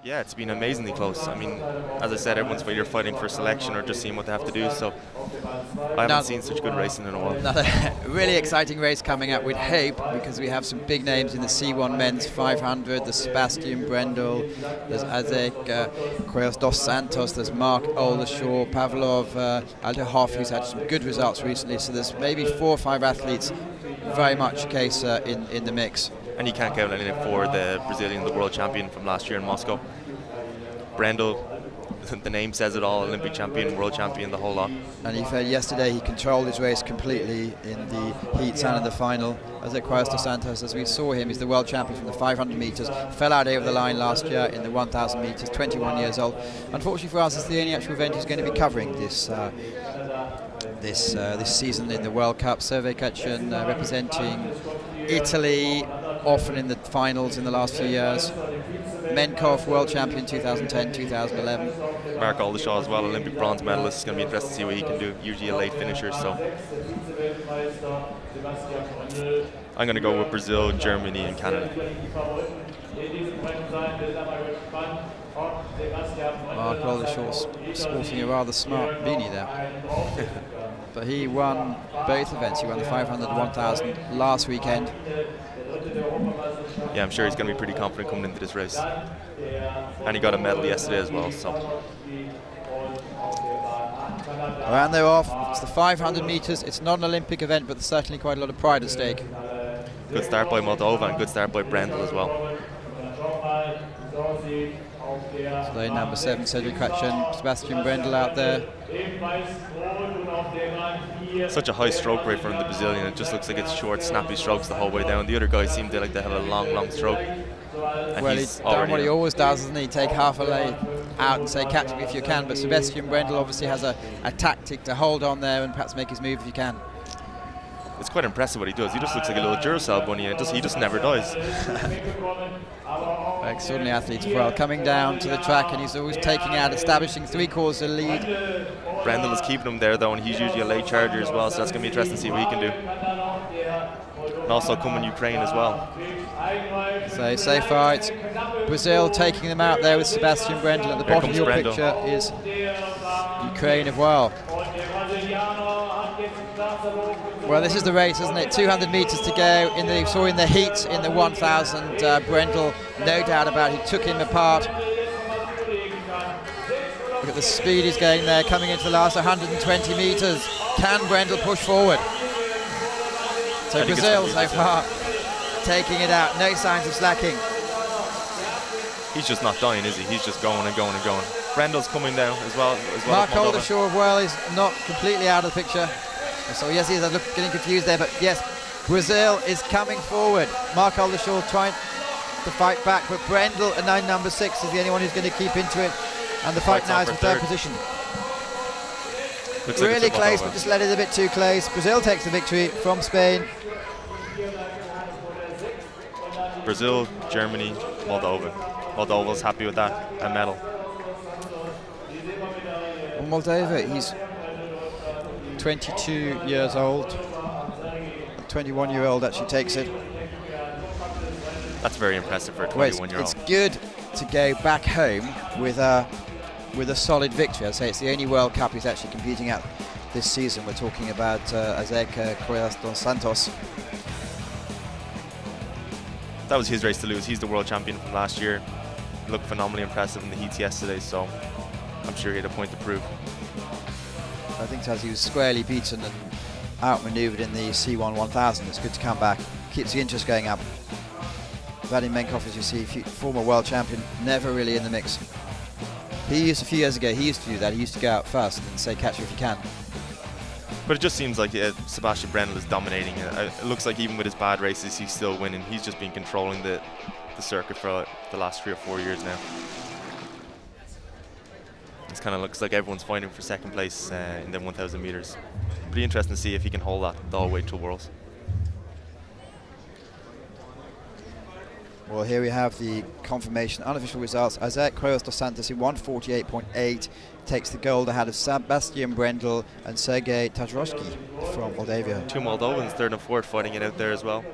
Yeah, it's been amazingly close. I mean, as I said, everyone's either fighting for selection or just seeing what they have to do. So I haven't seen such good racing in a while. Another really exciting race coming up with hope, because we have some big names in the C1 men's 500. There's Sebastian Brendel, there's Azek Cuevas dos Santos, there's Mark Oldershaw, Pavlov, Aldo Hoff, who's had some good results recently. So there's maybe 4 or 5 athletes very much a case in the mix. And you can't count anything for the Brazilian, the world champion from last year in Moscow. Brendel, the name says it all, Olympic champion, world champion, the whole lot. And he said yesterday he controlled his race completely in the heats and in the final. As Cuevas dos Santos, as we saw him, he's the world champion from the 500 metres, fell out over the line last year in the 1,000 metres, 21 years old. Unfortunately for us, it's the only actual event he's going to be covering this season in the World Cup. Sergei Kachin representing Italy, often in the finals in the last few years. Menkov, world champion 2010, 2011. Mark Oldershaw as well, Olympic bronze medalist. It's going to be interesting to see what he can do. Usually a late finisher, so I'm going to go with Brazil, Germany, and Canada. Mark Oldershaw sporting a rather smart beanie there. But he won both events. He won the 500 and 1,000 last weekend. Yeah, I'm sure he's going to be pretty confident coming into this race. And he got a medal yesterday as well, so. And they're off. It's the 500 metres. It's not an Olympic event, but there's certainly quite a lot of pride at stake. Good start by Moldova and good start by Brendel as well. So lane number 7, Cedric Kachin, Sebastian Brendel out there. Such a high stroke rate from the Brazilian. It just looks like it's short, snappy strokes the whole way down. The other guys seem to have a long stroke. And well, he's done what he always does, doesn't he? Take half a lane out and say, catch me if you can. But Sebastian Brendel obviously has a tactic to hold on there and perhaps make his move if you can. It's quite impressive what he does. He just looks like a little Duracell bunny, and he just never dies. Extraordinary athlete as well, coming down to the track, and he's always taking out, establishing 3/4 of the lead. Brendel is keeping him there though, and he's usually a late charger as well, so that's going to be interesting to see what he can do. And also coming Ukraine as well. So far it's Brazil taking them out there with Sebastian Brendel. At the bottom of your picture is Ukraine as well. Well, this is the race, isn't it? 200 metres to go. We saw in the heats in the 1,000, Brendel, no doubt about it, he took him apart. Look at the speed he's going there, coming into the last 120 metres. Can Brendel push forward? So Brazil so far taking it out, no signs of slacking. He's just not dying, is he? He's just going and going and going. Brendel's coming down as well. Mark Oldershaw as well is not completely out of the picture. So yes, he's getting confused there, but yes, Brazil is coming forward. Mark Oldershaw trying to fight back, but Brendel, and now number 6, is the only one who's going to keep into it. And the fight now is for third position. Looks really like close, but just let it a bit too close. Brazil takes the victory from Spain. Brazil, Germany, Moldova. Moldova's happy with that, a medal. Well, Moldova, he's 22 years old. 21-year-old actually takes it. That's very impressive for a 21-year-old. It's good to go back home with a solid victory. I'd say it's the only World Cup he's actually competing at this season. We're talking about Azek Cuevas dos Santos. That was his race to lose. He's the world champion from last year. He looked phenomenally impressive in the heats yesterday, so I'm sure he had a point to prove. I think as he was squarely beaten and outmaneuvered in the C1 1000, it's good to come back. Keeps the interest going up. Vadim Menkov, as you see, former world champion, never really in the mix. He used, a few years ago, he used to do that. He used to go out first and say, catch you if you can. But it just seems like Sebastian Brendel is dominating. It looks like even with his bad races, he's still winning. He's just been controlling the circuit for the last 3 or 4 years now. It kind of looks like everyone's fighting for second place in the 1,000 metres. Pretty interesting to see if he can hold that the whole way to Worlds. Well, here we have the confirmation, unofficial results. Azek Cuevas dos Santos in 1:48.8 takes the gold ahead of Sebastian Brendel and Sergei Tajrovsky from Moldavia. 2 Moldovans, 3rd and 4th, fighting it out there as well.